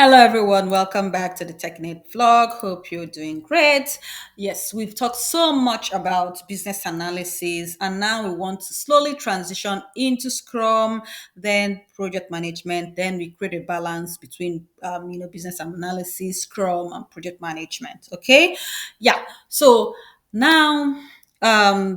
Hello, everyone. Welcome back to the TechNet vlog. Hope you're doing great. Yes, we've talked so much about business analysis, and now we want to slowly transition into Scrum, then project management. Then we create a balance between, business analysis, Scrum, and project management. Okay, yeah. So now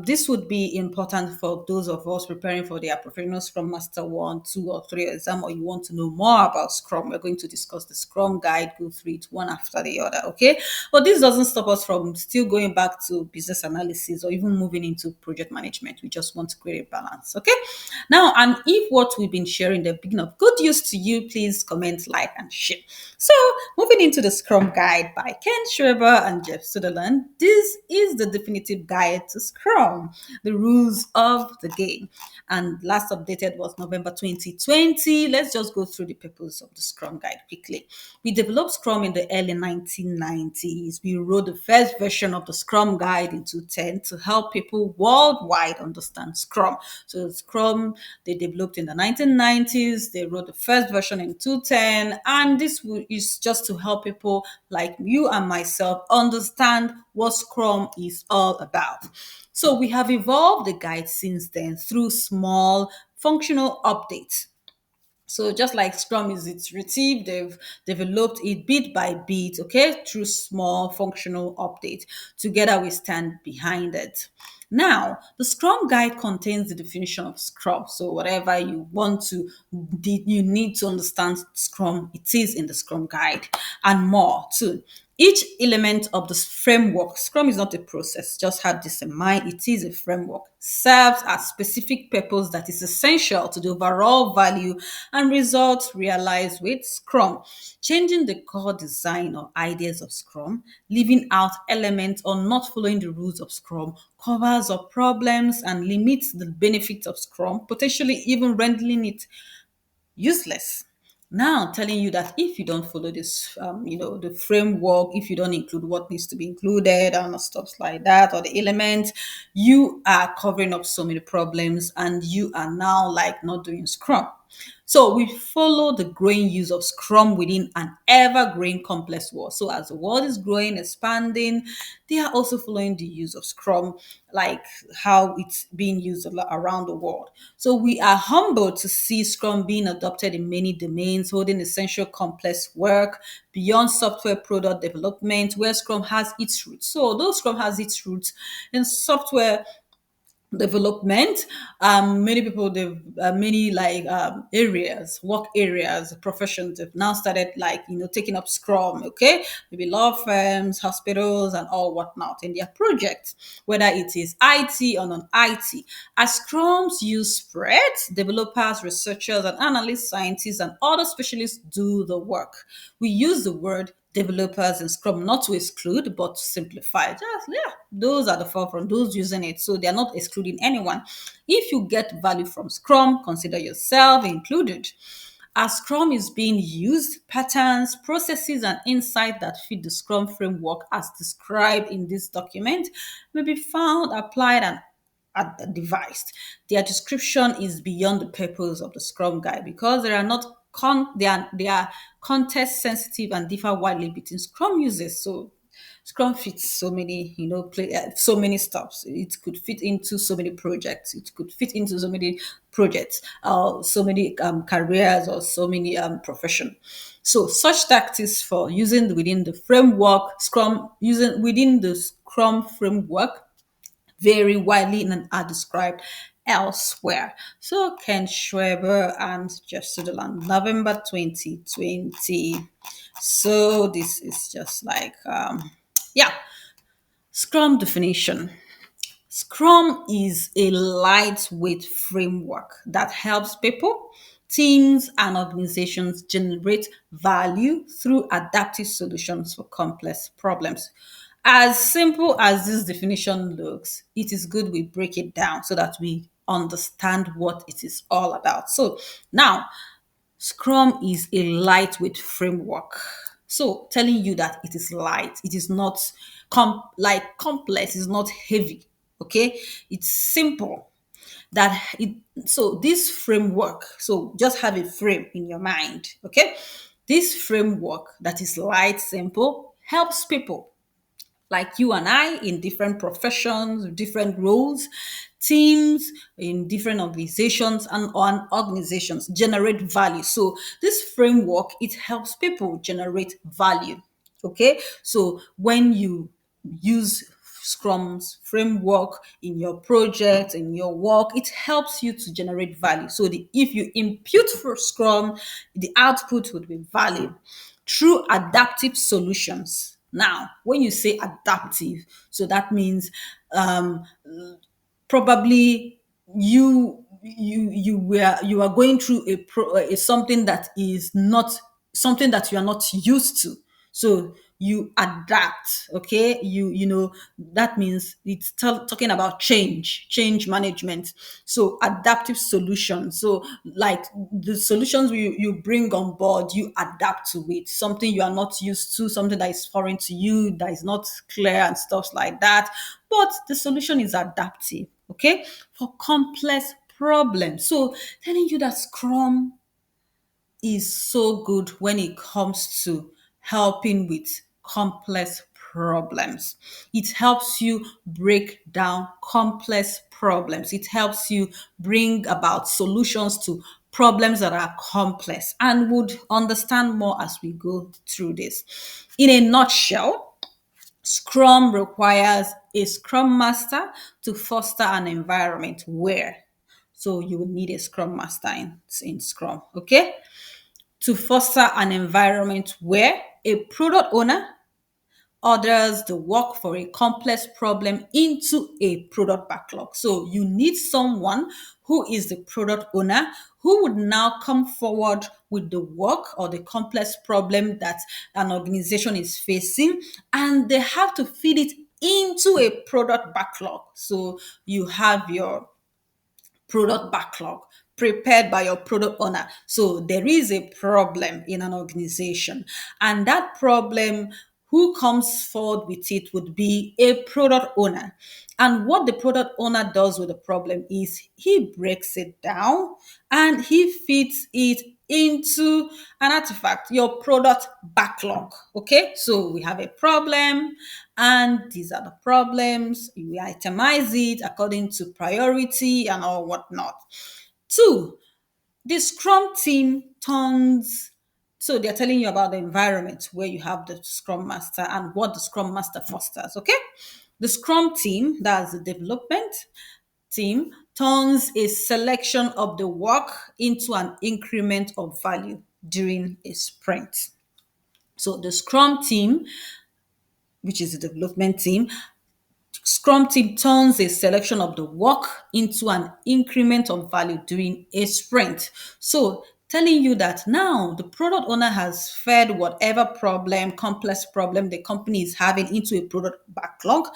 this would be important for those of us preparing for their professional Scrum Master 1, 2, or 3 exam, or you want to know more about Scrum. We're going to discuss the Scrum guide, go through it one after the other, okay? But this doesn't stop us from still going back to business analysis or even moving into project management. We just want to create a balance, okay? Now, and if what we've been sharing the beginning of good use to you, please comment, like, and share. So, moving into the Scrum Guide by Ken Schreiber and Jeff Sutherland, this is the definitive guide to Scrum, the rules of the game. And last updated was November 2020. Let's just go through the purpose of the Scrum Guide quickly. We developed Scrum in the early 1990s. We wrote the first version of the Scrum Guide in 2010 to help people worldwide understand Scrum. So Scrum, they developed in the 1990s. They wrote the first version in 2010. And this is just to help people like you and myself understand what Scrum is all about. So we have evolved the guide since then through small functional updates. So just like Scrum is iterative, they've developed it bit by bit, okay, through small functional updates. Together we stand behind it. Now, the Scrum Guide contains the definition of Scrum. So whatever you want to, you need to understand Scrum, it is in the Scrum Guide and more too. Each element of this framework, Scrum is not a process, just have this in mind. It is a framework, serves a specific purpose that is essential to the overall value and results realized with Scrum. Changing the core design or ideas of Scrum, leaving out elements or not following the rules of Scrum, covers up problems and limits the benefits of Scrum, potentially even rendering it useless. Now telling you that if you don't follow this, the framework, if you don't include what needs to be included and stuff like that, or the elements, you are covering up so many problems and you are now like not doing Scrum. So we follow the growing use of Scrum within an ever-growing complex world. So as the world is growing, expanding, they are also following the use of Scrum, like how it's being used around the world. So we are humbled to see Scrum being adopted in many domains, holding essential complex work beyond software product development, where Scrum has its roots. So though Scrum has its roots in software development, many people, they've many like areas, work areas, professions have now started like taking up Scrum, okay, maybe law firms, hospitals, and all whatnot in their projects, whether it is IT or non-IT. As Scrum's use spreads, developers, researchers, and analysts, scientists, and other specialists do the work. We use the word developers in Scrum, not to exclude, but to simplify. Just, yeah, those are the forefront, those using it. So they're not excluding anyone. If you get value from Scrum, consider yourself included. As Scrum is being used, patterns, processes, and insight that fit the Scrum framework as described in this document may be found, applied, and devised. Their description is beyond the purpose of the Scrum Guide because they are not they are context sensitive and differ widely between Scrum users. So Scrum fits so many, so many stuffs. It could fit into so many projects. It could fit into so many projects, so many careers, or so many profession. So such tactics for using within the framework, Scrum using within the Scrum framework vary widely and are described elsewhere. So Ken Schreiber and Jeff Sutherland, November 2020. So this is just like yeah, Scrum definition. Scrum is a lightweight framework that helps people, teams, and organizations generate value through adaptive solutions for complex problems. As simple as this definition looks, it is good we break it down so that we understand what it is all about. So now, Scrum is a lightweight framework. So telling you that it is light, it is not like complex, it's not heavy. Okay, it's simple. That it so this framework. So just have a frame in your mind. Okay, This framework that is light, simple, helps people like you and I in different professions, different roles, teams in different organizations and on organizations generate value. So this framework, it helps people generate value. Okay. So when you use Scrum's framework in your project, in your work, it helps you to generate value. So if you impute for Scrum, the output would be value through adaptive solutions. Now, when you say adaptive, so that means um, probably you are going through a something that is not something that you are not used to, so you adapt. Okay, that means it's talking about change management. So adaptive solutions, so like the solutions you bring on board, you adapt to it, something you are not used to, something that is foreign to you, that is not clear and stuff like that, but the solution is adaptive. Okay, for complex problems. So telling you that Scrum is so good when it comes to helping with complex problems. It helps you break down complex problems. It helps you bring about solutions to problems that are complex, and would understand more as we go through this. In a nutshell, Scrum requires a Scrum Master to foster an environment where, so you will need a Scrum Master in Scrum, okay? To foster an environment where a product owner orders the work for a complex problem into a product backlog. So you need someone who is the product owner who would now come forward with the work or the complex problem that an organization is facing, and they have to feed it into a product backlog. So you have your product backlog prepared by your product owner. So there is a problem in an organization, and that problem, who comes forward with it would be a product owner. And what the product owner does with the problem is he breaks it down and he fits it into an artifact, your product backlog. Okay, so we have a problem, and these are the problems. We itemize it according to priority and all whatnot. Two, the Scrum team turns. So they're telling you about the environment where you have the Scrum Master and what the Scrum Master fosters. Okay, the Scrum team, that's the development team, turns a selection of the work into an increment of value during a sprint. So the Scrum team, which is the development team, Scrum team turns a selection of the work into an increment of value during a sprint. So, telling you that now the product owner has fed whatever problem, complex problem the company is having into a product backlog.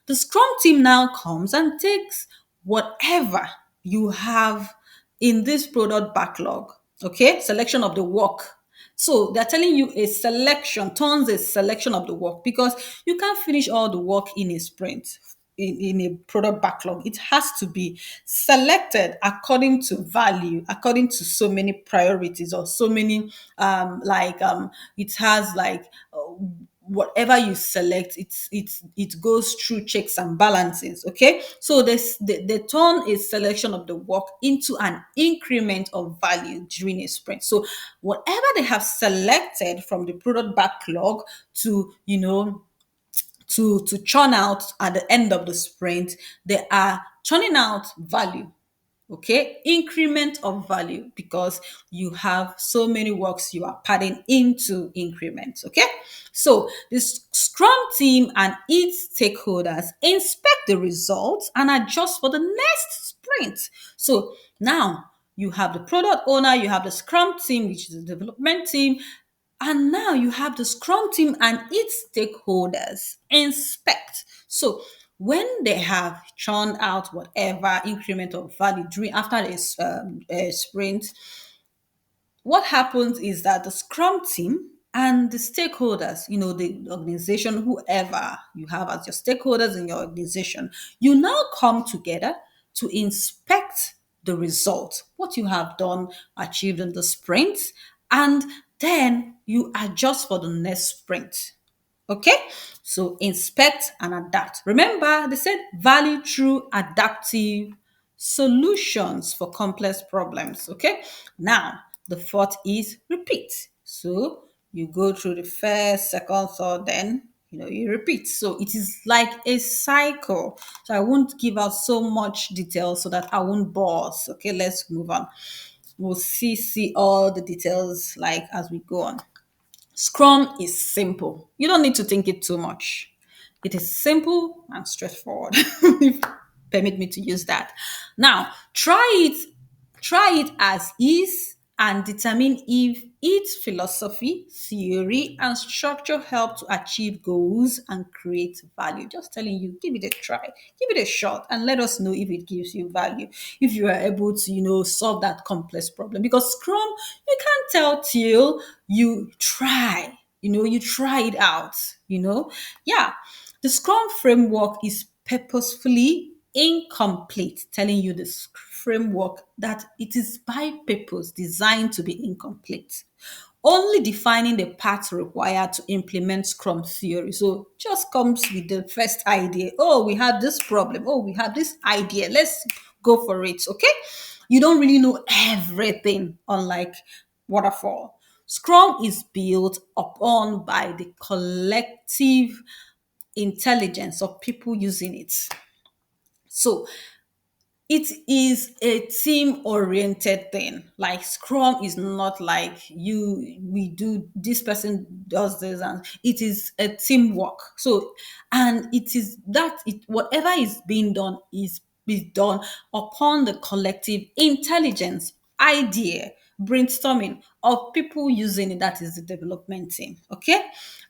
The Scrum team now comes and takes whatever you have in this product backlog, okay, selection of the work. So they're telling you a selection, turns a selection of the work, because you can't finish all the work in a sprint, in a product backlog. It has to be selected according to value, according to so many priorities, or so many it has like whatever you select, it goes through checks and balances. Okay, so they turn a selection of the work into an increment of value during a sprint. So whatever they have selected from the product backlog to to churn out at the end of the sprint, they are churning out value. Okay, increment of value, because you have so many works you are padding into increments. Okay, so this Scrum team and its stakeholders inspect the results and adjust for the next sprint. So now you have the product owner, you have the Scrum team, which is the development team, and now you have the Scrum team and its stakeholders inspect. So when they have churned out whatever increment of value during after a sprint, what happens is that the Scrum team and the stakeholders, the organization, whoever you have as your stakeholders in your organization, you now come together to inspect the result, what you have done, achieved in the sprint, and Then you adjust for the next sprint. Okay, so inspect and adapt. Remember, they said value through adaptive solutions for complex problems. Okay, now the fourth is repeat. So you go through the first, second, third, then you repeat. So it is like a cycle. So I won't give out so much detail so that I won't bore us. Okay, let's move on. We'll see all the details like as we go on. Scrum is simple. You don't need to think it too much. It is simple and straightforward. If permit me to use that. Now, try it as is and determine if its philosophy, theory, and structure help to achieve goals and create value. Just telling you, give it a try, give it a shot, and let us know if it gives you value. If you are able to, solve that complex problem. Because Scrum, you can't tell till you try. You try it out. Yeah. The Scrum framework is purposefully incomplete, telling you this framework that it is by purpose designed to be incomplete. Only defining the paths required to implement Scrum theory. So just comes with the first idea. Oh, we have this problem. Oh, we have this idea. Let's go for it. Okay. You don't really know everything, unlike Waterfall. Scrum is built upon by the collective intelligence of people using it. So it is a team oriented thing. Like Scrum is not like we do this person does this, and it is a teamwork. So, and it is that it whatever is being done is done upon the collective intelligence, idea, brainstorming of people using it, that is the development team. Okay,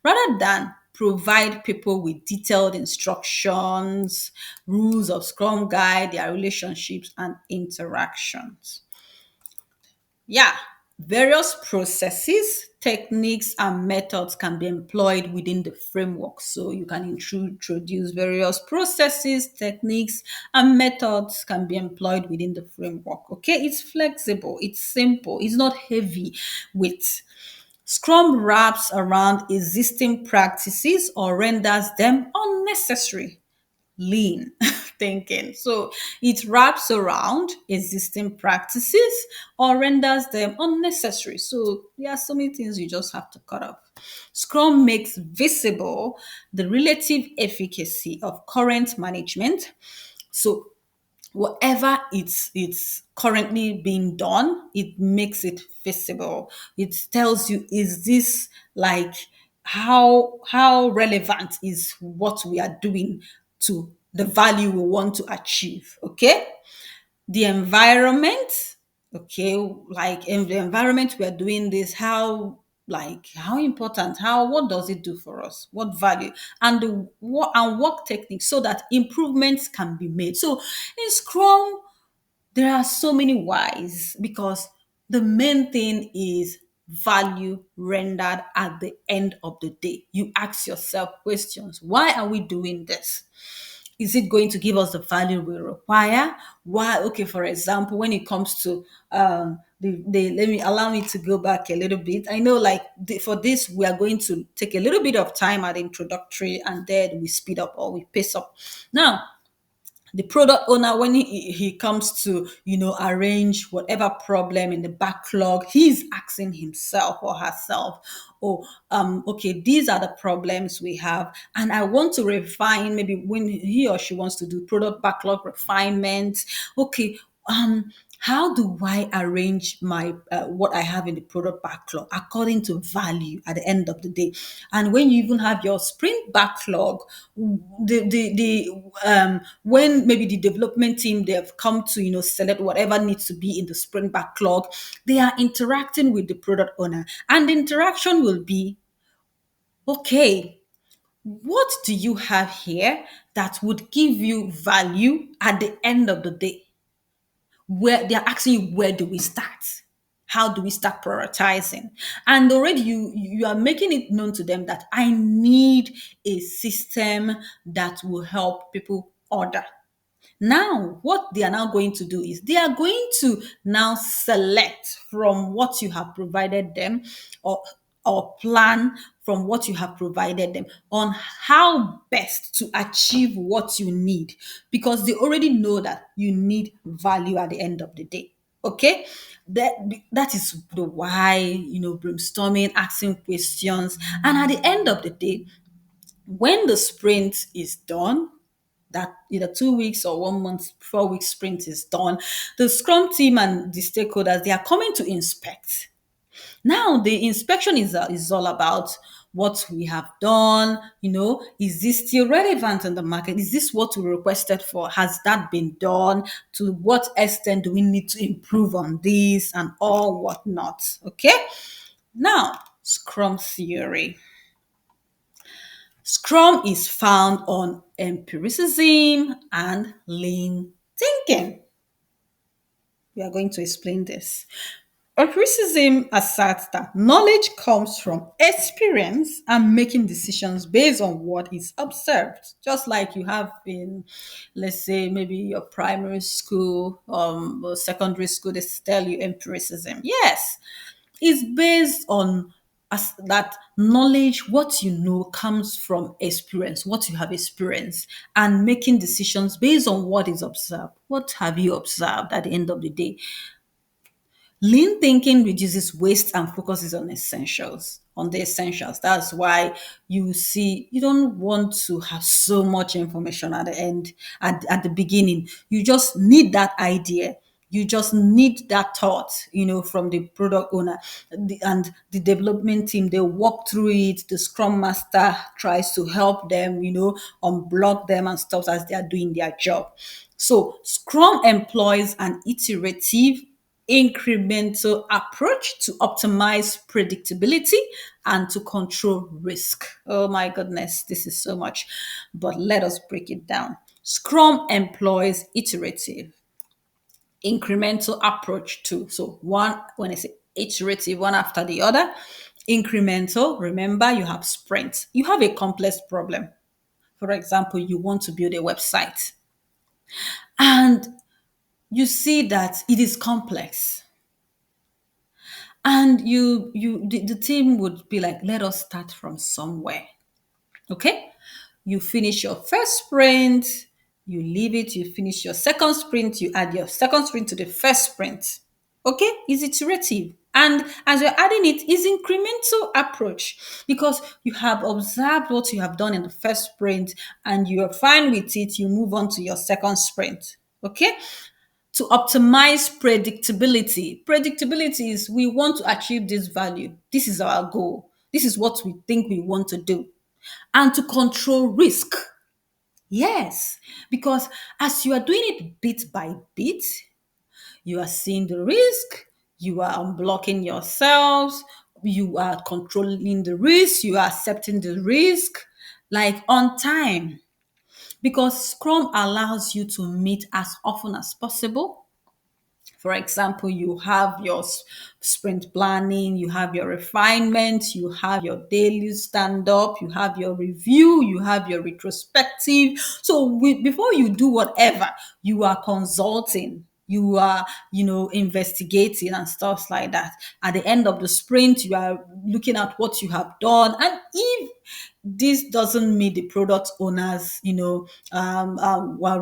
rather than provide people with detailed instructions, rules of Scrum Guide, their relationships and interactions. Yeah, various processes, techniques, and methods can be employed within the framework. So you can introduce various processes, techniques, and methods can be employed within the framework. Okay, it's flexible, it's simple, it's not heavy with. Scrum wraps around existing practices or renders them unnecessary. Lean thinking. So it wraps around existing practices or renders them unnecessary. So there are so many things you just have to cut off. Scrum makes visible the relative efficacy of current management. So whatever it's currently being done, it makes it visible. It tells you, is this like how relevant is what we are doing to the value we want to achieve. Okay, the environment. Okay, like in the environment we are doing this, how important, how what does it do for us, what value, and the what and work techniques so that improvements can be made. So in Scrum there are so many whys, because the main thing is value rendered at the end of the day. You ask yourself questions. Why are we doing this? Is it going to give us the value we require? Why? Okay, for example, when it comes to let me allow me to go back a little bit. I know, like for this, we are going to take a little bit of time at introductory, and then we speed up or we pace up. Now, the product owner, when he comes to arrange whatever problem in the backlog, he's asking himself or herself, oh, okay, these are the problems we have, and I want to refine. Maybe when he or she wants to do product backlog refinement, okay, how do I arrange my what I have in the product backlog according to value at the end of the day? And when you even have your sprint backlog, when maybe the development team, they have come to select whatever needs to be in the sprint backlog, they are interacting with the product owner, and the interaction will be, okay, what do you have here that would give you value at the end of the day? Where they're asking you, where do we start? How do we start prioritizing? And already you are making it known to them that I need a system that will help people order. Now, what they are now going to do is they are going to now select from what you have provided them, or plan from what you have provided them on how best to achieve what you need, because they already know that you need value at the end of the day. Okay, that is the why, brainstorming, asking questions, and at the end of the day, when the sprint is done, that either 2 weeks or 1 month, 4 week sprint is done, the scrum team and the stakeholders, they are coming to inspect. Now the inspection is all about what we have done. Is this still relevant in the market? Is this what we requested for? Has that been done? To what extent do we need to improve on this and all whatnot? Okay. Now, Scrum theory. Scrum is found on empiricism and lean thinking. We are going to explain this. Empiricism asserts that knowledge comes from experience and making decisions based on what is observed. Just like you have in, let's say, maybe your primary school, or secondary school, they tell you empiricism. Yes, it's based on that knowledge. What you know comes from experience, what you have experienced, and making decisions based on what is observed. What have you observed at the end of the day? Lean thinking reduces waste and focuses on essentials, on the essentials. That's why you see you don't want to have so much information at the end, at the beginning. You just need that idea. You just need that thought, from the product owner, and the development team. They walk through it. The Scrum Master tries to help them, unblock them and stuff as they are doing their job. So Scrum employs an iterative, incremental approach to optimize predictability and to control risk. Oh my goodness, this is so much. But let us break it down. Scrum employs iterative, incremental approach to, so one, when I say iterative, one after the other. Incremental, remember, you have sprints. You have a complex problem. For example, you want to build a website and you see that it is complex, and the team would be like, let us start from somewhere. Okay, you finish your first sprint, you leave it, you finish your second sprint, you add your second sprint to the first sprint. Okay, is iterative, and as you're adding it, is incremental approach, because you have observed what you have done in the first sprint and you are fine with it. You move on to your second sprint. Okay, to optimize predictability. Predictability is, we want to achieve this value. This is our goal. This is what we think we want to do. And to control risk. Yes, because as you are doing it bit by bit, you are seeing the risk, you are unblocking yourselves, you are controlling the risk, you are accepting the risk, like on time. Because Scrum allows you to meet as often as possible. For example, you have your sprint planning, you have your refinement, you have your daily stand up, you have your review, you have your retrospective. So before you do whatever, you are consulting, you are, investigating and stuff like that. At the end of the sprint, you are looking at what you have done. And if this doesn't meet the product owners,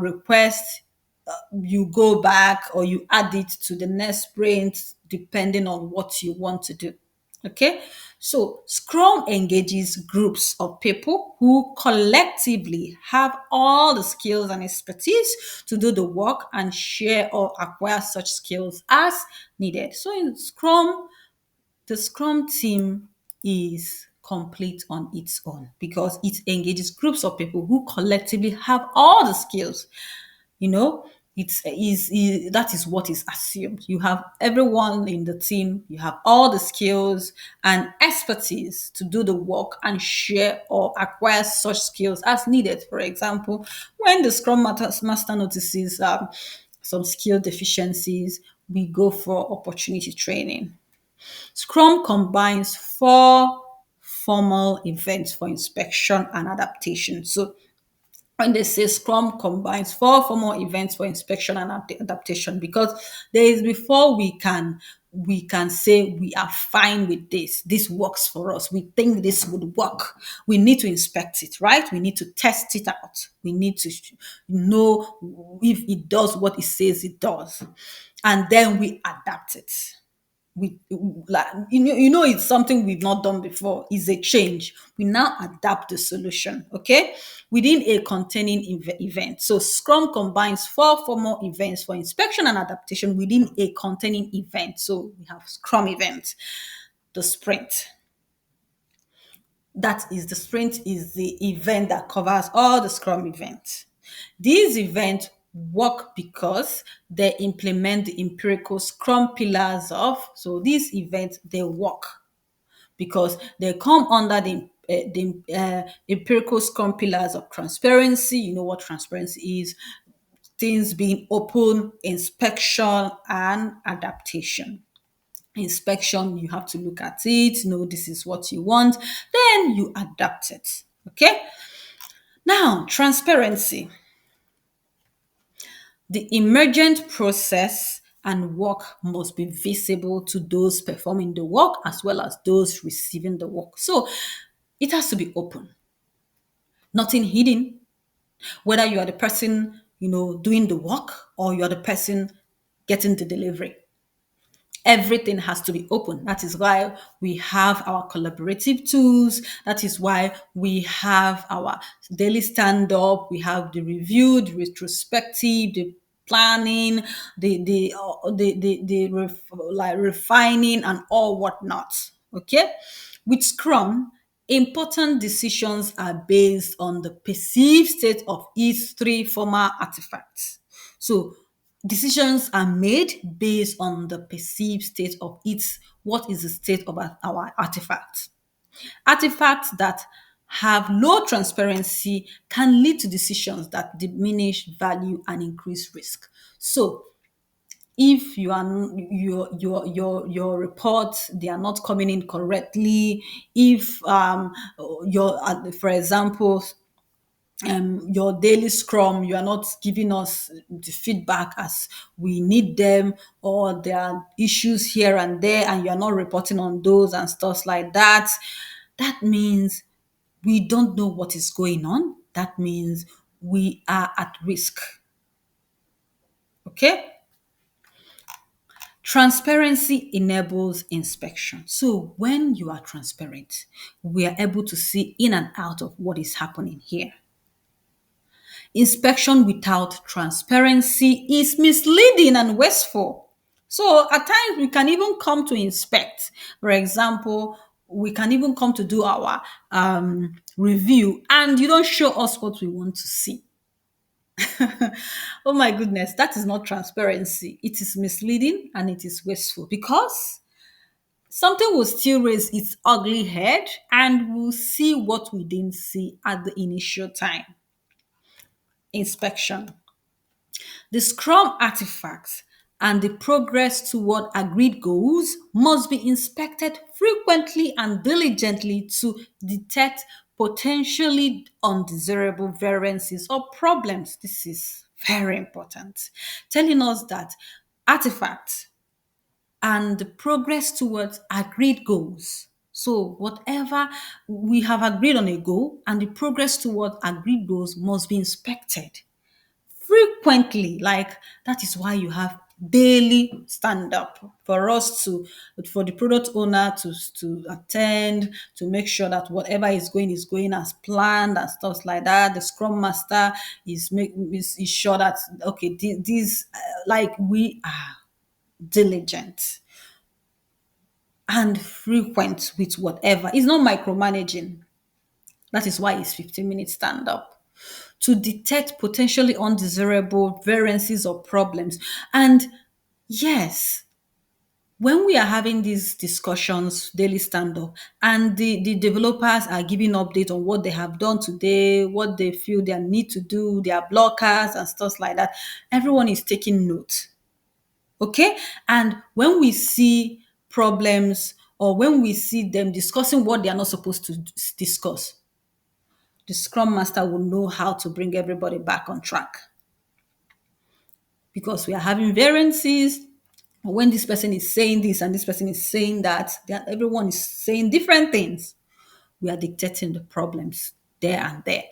request, you go back or you add it to the next sprint depending on what you want to do. Okay, so Scrum engages groups of people who collectively have all the skills and expertise to do the work and share or acquire such skills as needed. So in Scrum, the Scrum team is complete on its own because it engages groups of people who collectively have all the skills. you know that is what is assumed. You have everyone in the team, you have all the skills and expertise to do the work and share or acquire such skills as needed. For example, when the Scrum Master notices some skill deficiencies, we go for opportunity training. Scrum combines four formal events for inspection and adaptation. So when they say Scrum combines four formal events for inspection and adaptation, because there is before we can say we are fine with this. This works for us. We think this would work. We need to inspect it, right? We need to test it out. We need to know if it does what it says it does, and then we adapt it. Like it's something we've not done before. Is a change. We now adapt the solution, okay, within a containing event. So Scrum combines four formal events for inspection and adaptation within a containing event. So we have Scrum event, the sprint. That is, the sprint is the event that covers all the Scrum events. These events work because they implement the empirical Scrum pillars of. So these events, they work because they come under the empirical Scrum pillars of transparency. You know what transparency is: things being open, inspection, and adaptation. Inspection, you have to look at it, know this is what you want, then you adapt it. Okay. Now, transparency. The emergent process and work must be visible to those performing the work as well as those receiving the work. So it has to be open, nothing hidden, whether you are the person, doing the work, or you are the person getting the delivery. Everything has to be open. That is why we have our collaborative tools. That is why we have our daily stand up. We have the review, the retrospective, the planning, like refining and all whatnot. Okay, with Scrum, important decisions are based on the perceived state of each three former artifacts. So decisions are made based on the perceived state of its what is the state of our artifact. Artifacts that have low transparency can lead to decisions that diminish value and increase risk. So if your reports, they are not coming in correctly, if your for example, your daily scrum, you are not giving us the feedback as we need them, or there are issues here and there and you're not reporting on those and stuff like that, that means we don't know what is going on. That means we are at risk. Okay. Transparency enables inspection. So when you are transparent, we are able to see in and out of what is happening here. Inspection without transparency is misleading and wasteful. So at times we can even come to inspect. For example, we can even come to do our review and you don't show us what we want to see. Oh my goodness, that is not transparency. It is misleading and it is wasteful because something will still raise its ugly head and we'll see what we didn't see at the initial time. Inspection. The Scrum artifacts and the progress toward agreed goals must be inspected frequently and diligently to detect potentially undesirable variances or problems. This is very important, telling us that artifacts and the progress towards agreed goals. So, whatever we have agreed on a goal and the progress towards agreed goals must be inspected frequently. Like that is why you have daily stand up for us to for the product owner to attend, to make sure that whatever is going as planned and stuff like that. The Scrum Master is sure that okay, these like we are diligent and frequent with whatever. It's not micromanaging. That is why it's 15 minutes stand up to detect potentially undesirable variances or problems. And yes, when we are having these discussions, daily stand up, and the developers are giving update on what they have done today, what they feel they need to do, their blockers and stuff like that, everyone is taking note. Okay. And when we see problems or when we see them discussing what they are not supposed to discuss, the Scrum Master will know how to bring everybody back on track, because we are having variances. When this person is saying this and this person is saying that, everyone is saying different things. We are dictating the problems there and there.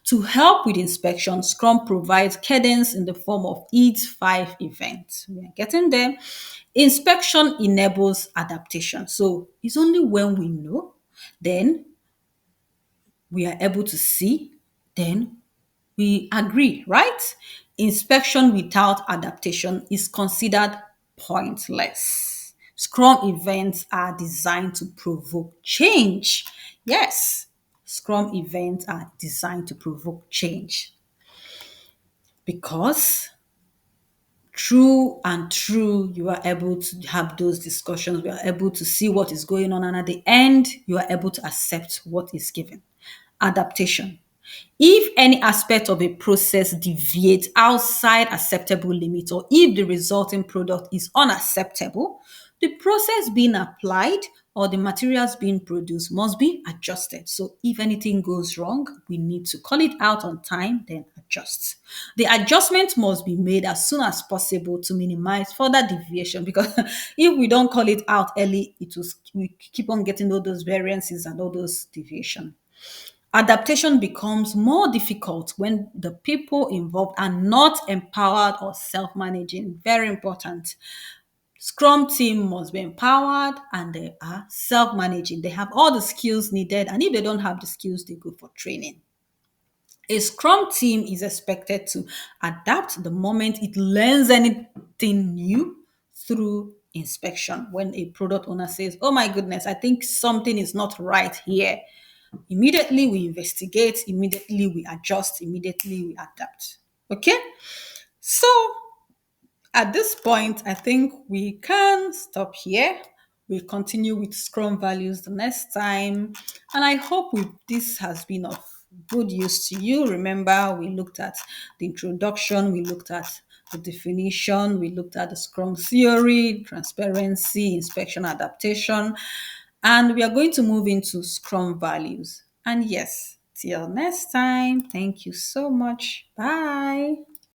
To help with inspection, Scrum provides cadence in the form of each 5 events. We are getting there. Inspection enables adaptation. So it's only when we know, then we are able to see, then we agree, right? Inspection without adaptation is considered pointless. Scrum events are designed to provoke change. Yes, Scrum events are designed to provoke change, because true and true, you are able to have those discussions, we are able to see what is going on, and at the end, you are able to accept what is given. Adaptation. If any aspect of a process deviates outside acceptable limits, or if the resulting product is unacceptable, the process being applied or the materials being produced must be adjusted. So if anything goes wrong, we need to call it out on time, then adjust. The adjustment must be made as soon as possible to minimize further deviation, because if we don't call it out early, we keep on getting all those variances and all those deviation. Adaptation becomes more difficult when the people involved are not empowered or self-managing. Very important. Scrum team must be empowered and they are self-managing. They have all the skills needed, and if they don't have the skills, they go for training. A Scrum team is expected to adapt the moment it learns anything new through inspection. When a product owner says, "Oh my goodness, I think something is not right here," immediately we investigate, immediately we adjust, immediately we adapt. Okay? So at this point, I think we can stop here. We'll continue with Scrum values the next time. And I hope this has been of good use to you. Remember, we looked at the introduction, we looked at the definition, we looked at the Scrum theory, transparency, inspection, adaptation, and we are going to move into Scrum values. And yes, till next time, thank you so much. Bye.